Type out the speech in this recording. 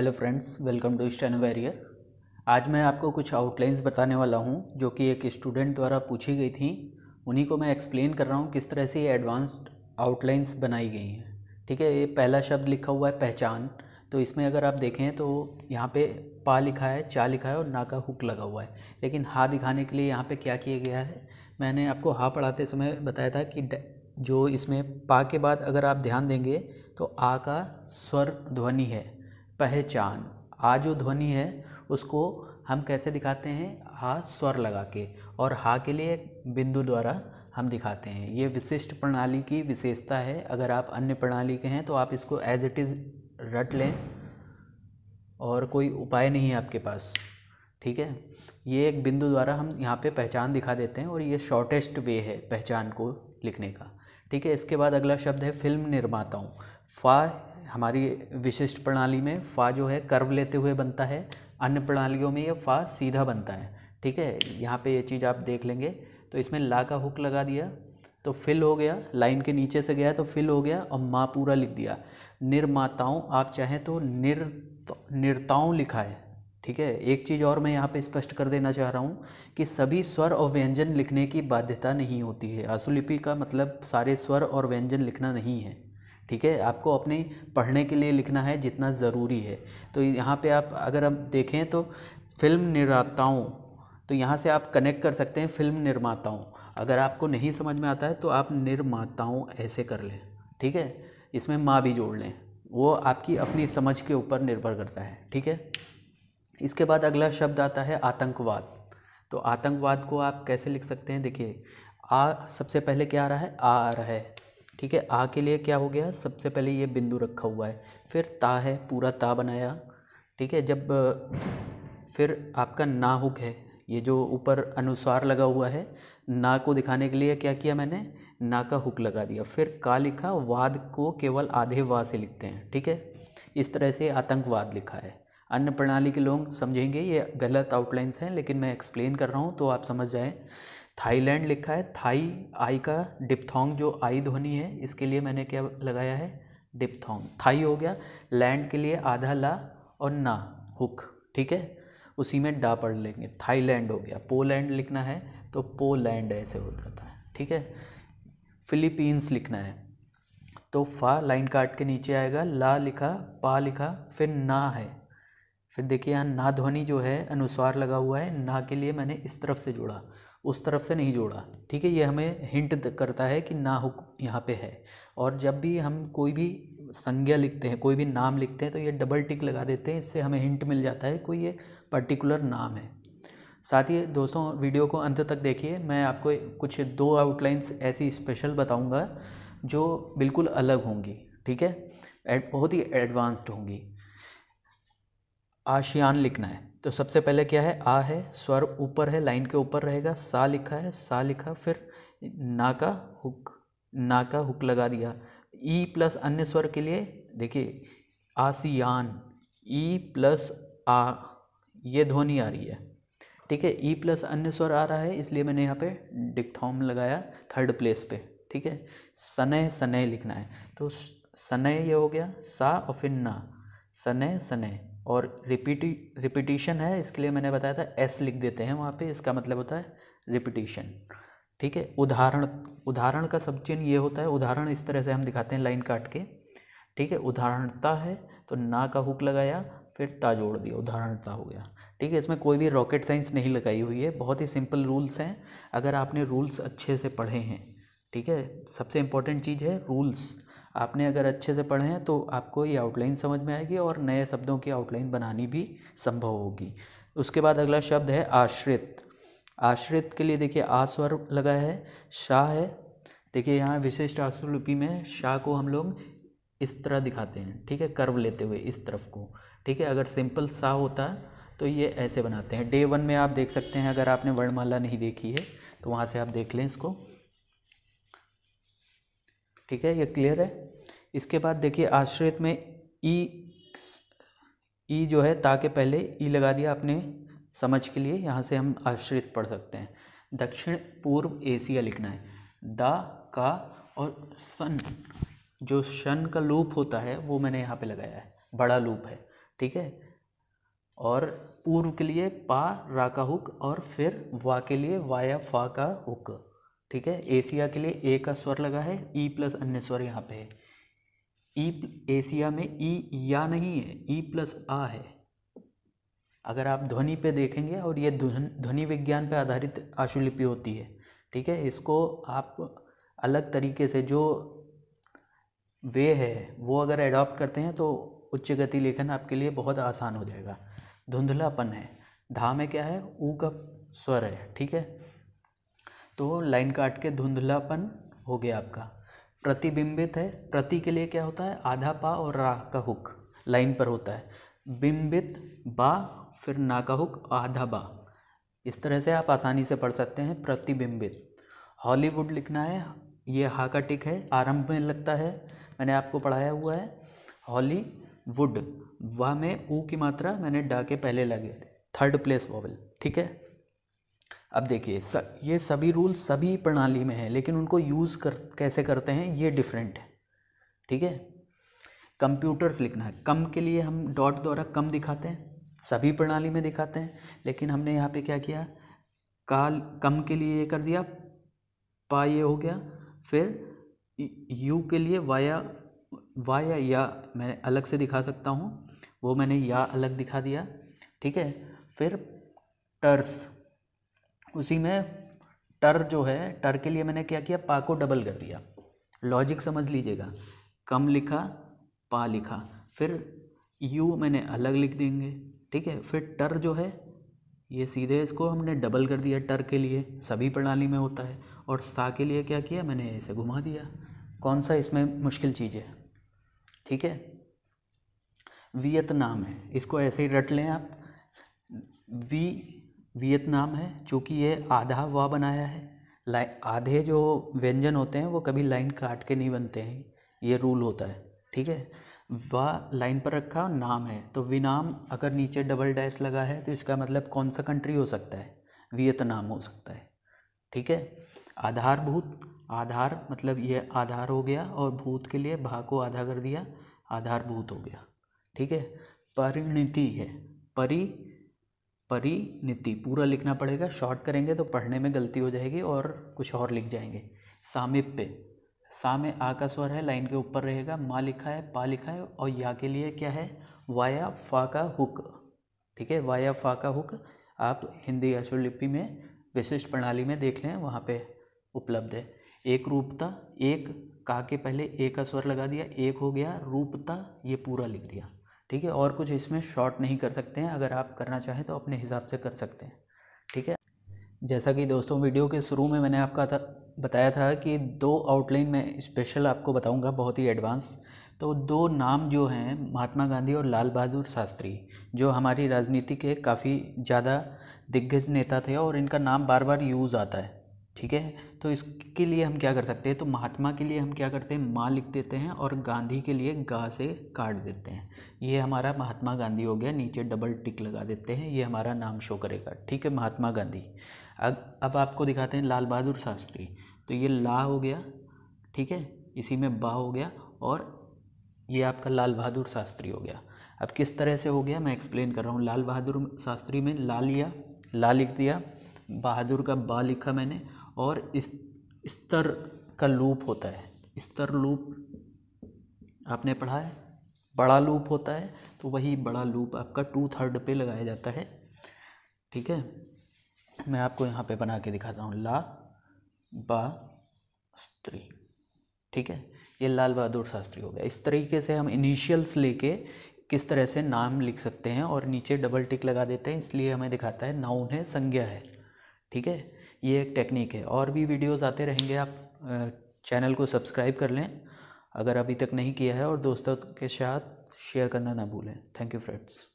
Hello friends, welcome to steno barrier. आज मैं आपको कुछ आउटलाइंस बताने वाला हूं जो कि एक स्टूडेंट द्वारा पूछी गई थी। उन्हीं को मैं एक्सप्लेन कर रहा हूं किस तरह से ये एडवांस्ड आउटलाइंस बनाई गई हैं। ठीक है, ये पहला शब्द लिखा हुआ है पहचान। तो इसमें अगर आप देखें तो यहाँ पे पा लिखा है, चा लिखा है और ना का हुक लगा हुआ है। लेकिन हा दिखाने के लिए यहाँ पे क्या किया गया है, मैंने आपको हा पढ़ाते समय बताया था कि जो इसमें पा के बाद अगर आप ध्यान देंगे तो आ का स्वर ध्वनि है पहचान। आ जो ध्वनि है उसको हम कैसे दिखाते हैं, हा स्वर लगा के, और हा के लिए बिंदु द्वारा हम दिखाते हैं। ये विशिष्ट प्रणाली की विशेषता है। अगर आप अन्य प्रणाली के हैं तो आप इसको एज इट इज़ रट लें और कोई उपाय नहीं है आपके पास। ठीक है, ये एक बिंदु द्वारा हम यहाँ पे पहचान दिखा देते हैं और ये शॉर्टेस्ट वे है पहचान को लिखने का। ठीक है, इसके बाद अगला शब्द है फिल्म निर्माताओं। फा हमारी विशिष्ट प्रणाली में फा जो है कर्व लेते हुए बनता है, अन्य प्रणालियों में ये फा सीधा बनता है। ठीक है, यहाँ पे ये चीज़ आप देख लेंगे। तो इसमें ला का हुक लगा दिया तो फिल हो गया, लाइन के नीचे से गया तो फिल हो गया और माँ पूरा लिख दिया। निर्माताओं आप चाहें तो निर्ताओं लिखा है। ठीक है, एक चीज़ और मैं यहाँ पे स्पष्ट कर देना चाह रहा हूँ कि सभी स्वर और व्यंजन लिखने की बाध्यता नहीं होती है। आशुलिपि का मतलब सारे स्वर और व्यंजन लिखना नहीं है। ठीक है, आपको अपने पढ़ने के लिए लिखना है जितना ज़रूरी है। तो यहाँ पे आप अगर आप देखें तो फिल्म निर्माताओं, तो यहाँ से आप कनेक्ट कर सकते हैं फिल्म निर्माताओं। अगर आपको नहीं समझ में आता है तो आप निर्माताओं ऐसे कर लें। ठीक है, इसमें माँ भी जोड़ लें, वो आपकी अपनी समझ के ऊपर निर्भर करता है। ठीक है, इसके बाद अगला शब्द आता है आतंकवाद। तो आतंकवाद को आप कैसे लिख सकते हैं, देखिए आ सबसे पहले क्या आ रहा है, आ रहा है। ठीक है, आ के लिए क्या हो गया, सबसे पहले ये बिंदु रखा हुआ है, फिर ता है, पूरा ता बनाया। ठीक है, जब फिर आपका ना हुक है, ये जो ऊपर अनुस्वार लगा हुआ है, ना को दिखाने के लिए क्या किया मैंने, ना का हुक लगा दिया। फिर का लिखा, वाद को केवल आधे वा से लिखते हैं। ठीक है, इस तरह से आतंकवाद लिखा है। अन्य प्रणाली के लोग समझेंगे ये गलत आउटलाइंस हैं, लेकिन मैं एक्सप्लेन कर रहा हूँ तो आप समझ जाएं। थाईलैंड लिखा है, थाई आई का डिप्थोंग जो आई ध्वनि है, इसके लिए मैंने क्या लगाया है, डिप्थोंग। थाई हो गया, लैंड के लिए आधा ला और ना हुक। ठीक है, उसी में डा पढ़ लेंगे। थाईलैंड हो गया, पोलैंड लिखना है तो पोलैंड ऐसे हो जाता है। ठीक है, फिलीपींस लिखना है तो फा लाइन काट के नीचे आएगा, ला लिखा, पा लिखा, फिर ना है। फिर देखिए यहाँ ना ध्वनि जो है अनुस्वार लगा हुआ है, ना के लिए मैंने इस तरफ से जोड़ा, उस तरफ से नहीं जोड़ा। ठीक है, ये हमें हिंट करता है कि ना हुक यहाँ पे है। और जब भी हम कोई भी संज्ञा लिखते हैं, कोई भी नाम लिखते हैं, तो ये डबल टिक लगा देते हैं, इससे हमें हिंट मिल जाता है कोई एक पर्टिकुलर नाम है। साथ ही दोस्तों वीडियो को अंत तक देखिए, मैं आपको कुछ 2 आउटलाइंस ऐसी स्पेशल बताऊंगा जो बिल्कुल अलग होंगी। ठीक है, बहुत ही एडवांस्ड होंगी। आशियान लिखना है तो सबसे पहले क्या है, आ है, स्वर ऊपर है, लाइन के ऊपर रहेगा, सा लिखा है, सा लिखा, फिर ना का हुक, ना का हुक लगा दिया। ई प्लस अन्य स्वर के लिए देखिए आसियान, ई प्लस आ, ये ध्वनि आ रही है। ठीक है, ई प्लस अन्य स्वर आ रहा है, इसलिए मैंने यहाँ पे डिप्थोंग लगाया थर्ड प्लेस पे। ठीक है, सनय सनय लिखना है तो सनय ये हो गया, सा और फिर ना, सनय सनय। और रिपीटिशन है, इसके लिए मैंने बताया था एस लिख देते हैं वहाँ पे, इसका मतलब होता है रिपीटिशन। ठीक है, उदाहरण, उदाहरण का सब चिन्ह ये होता है, उदाहरण इस तरह से हम दिखाते हैं लाइन काट के। ठीक है, उदाहरणता है तो ना का हुक लगाया, फिर ता जोड़ दिया, उदाहरणता हो गया। ठीक है, इसमें कोई भी रॉकेट साइंस नहीं लगाई हुई है, बहुत ही सिंपल रूल्स हैं अगर आपने रूल्स अच्छे से पढ़े हैं। ठीक है, सबसे इम्पोर्टेंट चीज़ है रूल्स। आपने अगर अच्छे से पढ़े हैं तो आपको ये आउटलाइन समझ में आएगी और नए शब्दों की आउटलाइन बनानी भी संभव होगी। उसके बाद अगला शब्द है आश्रित। आश्रित के लिए देखिए आ स्वर लगा है, शाह है। देखिए यहाँ विशिष्ट आशुलिपि में शाह को हम लोग इस तरह दिखाते हैं। ठीक है, कर्व लेते हुए इस तरफ को। ठीक है, अगर सिंपल सा होता तो ये ऐसे बनाते हैं। डे 1 में आप देख सकते हैं, अगर आपने वर्णमाला नहीं देखी है तो वहाँ से आप देख लें इसको। ठीक है, ये क्लियर है। इसके बाद देखिए आश्रित में ई जो है ता के पहले ई लगा दिया अपने समझ के लिए, यहाँ से हम आश्रित पढ़ सकते हैं। दक्षिण पूर्व एशिया लिखना है, दा का और सन, जो शन का लूप होता है वो मैंने यहाँ पे लगाया है, बड़ा लूप है। ठीक है। और पूर्व के लिए पा रा का हुक और फिर वा के लिए वाया फा का हुक, ठीक है। एशिया के लिए ए का स्वर लगा है, ई प्लस अन्य स्वर यहाँ पे है। ई एशिया में ई या नहीं है, ई प्लस आ है। अगर आप ध्वनि पे देखेंगे, और ये ध्वनि विज्ञान पे आधारित आशुलिपि होती है, ठीक है। इसको आप अलग तरीके से जो वे है वो अगर एडॉप्ट करते हैं तो उच्च गति लेखन आपके लिए बहुत आसान हो जाएगा। धुंधलापन है, धा में क्या है, ऊ का स्वर है, ठीक है। तो लाइन काट के धुंधलापन हो गया आपका। प्रतिबिंबित है, प्रति के लिए क्या होता है, आधा पा और रा का हुक लाइन पर होता है। बिंबित बा फिर ना का हुक आधा बा, इस तरह से आप आसानी से पढ़ सकते हैं प्रतिबिंबित। हॉलीवुड लिखना है, ये हा का टिक है, आरंभ में लगता है, मैंने आपको पढ़ाया हुआ है। हॉलीवुड, वाह में ऊ की मात्रा मैंने डा के पहले लगे थे, थर्ड प्लेस वोवल, ठीक है। अब देखिए ये सभी रूल सभी प्रणाली में है, लेकिन उनको यूज़ कैसे करते हैं ये डिफरेंट है, ठीक है। कंप्यूटर्स लिखना है, कम के लिए हम डॉट द्वारा कम दिखाते हैं, सभी प्रणाली में दिखाते हैं, लेकिन हमने यहाँ पे क्या किया, कम के लिए ये कर दिया, पा ये हो गया, फिर यू के लिए वाया या मैं अलग से दिखा सकता हूँ, वो मैंने या अलग दिखा दिया, ठीक है। फिर टर्स, उसी में टर जो है, टर के लिए मैंने क्या किया, पा को डबल कर दिया। लॉजिक समझ लीजिएगा, कम लिखा पा लिखा, फिर यू मैंने अलग लिख देंगे, ठीक है। फिर टर जो है ये सीधे इसको हमने डबल कर दिया, टर के लिए सभी प्रणाली में होता है। और सा के लिए क्या किया, मैंने ऐसे घुमा दिया। कौन सा इसमें मुश्किल चीज़ है, ठीक है। वियतनाम है, इसको ऐसे ही रट लें आप, वियतनाम है, चूँकि ये आधा वा बनाया है। आधे जो व्यंजन होते हैं वो कभी लाइन काट के नहीं बनते हैं, ये रूल होता है, ठीक है। वाह लाइन पर रखा, नाम है, तो विनाम अगर नीचे डबल डैश लगा है तो इसका मतलब कौन सा कंट्री हो सकता है, वियतनाम हो सकता है, ठीक है। आधारभूत, आधार मतलब ये आधार हो गया, और भूत के लिए भा को आधा कर दिया, आधारभूत हो गया, ठीक है। परिणति है, परिणति पूरा लिखना पड़ेगा, शॉर्ट करेंगे तो पढ़ने में गलती हो जाएगी और कुछ और लिख जाएंगे। सामीप्य, सा में आ का स्वर है, लाइन के ऊपर रहेगा, मा लिखा है, पा लिखा है, और या के लिए क्या है, वाया फा का हुक, ठीक है। वाया फा का हुक आप हिंदी आशुलिपि में विशिष्ट प्रणाली में देख लें, वहाँ पे उपलब्ध है। एक रूपता, एक का के पहले ए का स्वर लगा दिया, एक हो गया, रूपता ये पूरा लिख दिया, ठीक है। और कुछ इसमें शॉर्ट नहीं कर सकते हैं, अगर आप करना चाहें तो अपने हिसाब से कर सकते हैं, ठीक है। जैसा कि दोस्तों वीडियो के शुरू में मैंने बताया था कि 2 आउटलाइन में स्पेशल आपको बताऊंगा, बहुत ही एडवांस। तो 2 नाम जो हैं, महात्मा गांधी और लाल बहादुर शास्त्री, जो हमारी राजनीति के काफ़ी ज़्यादा दिग्गज नेता थे, और इनका नाम बार बार यूज़ आता है, ठीक है। तो इसके लिए हम क्या कर सकते हैं, तो महात्मा के लिए हम क्या करते हैं, माँ लिख देते हैं, और गांधी के लिए गा से काट देते हैं। ये हमारा महात्मा गांधी हो गया, नीचे डबल टिक लगा देते हैं, ये हमारा नाम शो करेगा, ठीक है, महात्मा गांधी। अब आपको दिखाते हैं लाल बहादुर शास्त्री, तो ये ला हो गया, ठीक है, इसी में बा हो गया, और ये आपका लाल बहादुर शास्त्री हो गया। अब किस तरह से हो गया मैं एक्सप्लेन कर रहा हूँ। लाल बहादुर शास्त्री में ला लिया, ला लिख दिया, बहादुर का बा लिखा मैंने, और इस स्तर का लूप होता है, स्तर लूप आपने पढ़ा है, बड़ा लूप होता है, तो वही बड़ा लूप आपका 2/3 पे लगाया जाता है, ठीक है। मैं आपको यहाँ पे बना के दिखाता हूँ, ला बा स्त्री, ठीक है, ये लाल बहादुर शास्त्री हो गया। इस तरीके से हम इनिशियल्स लेके किस तरह से नाम लिख सकते हैं, और नीचे डबल टिक लगा देते हैं, इसलिए हमें दिखाता है नाउन है, संज्ञा है, ठीक है। ये एक टेक्निक है, और भी वीडियोस आते रहेंगे, आप चैनल को सब्सक्राइब कर लें अगर अभी तक नहीं किया है, और दोस्तों के साथ शेयर करना ना भूलें। Thank you friends.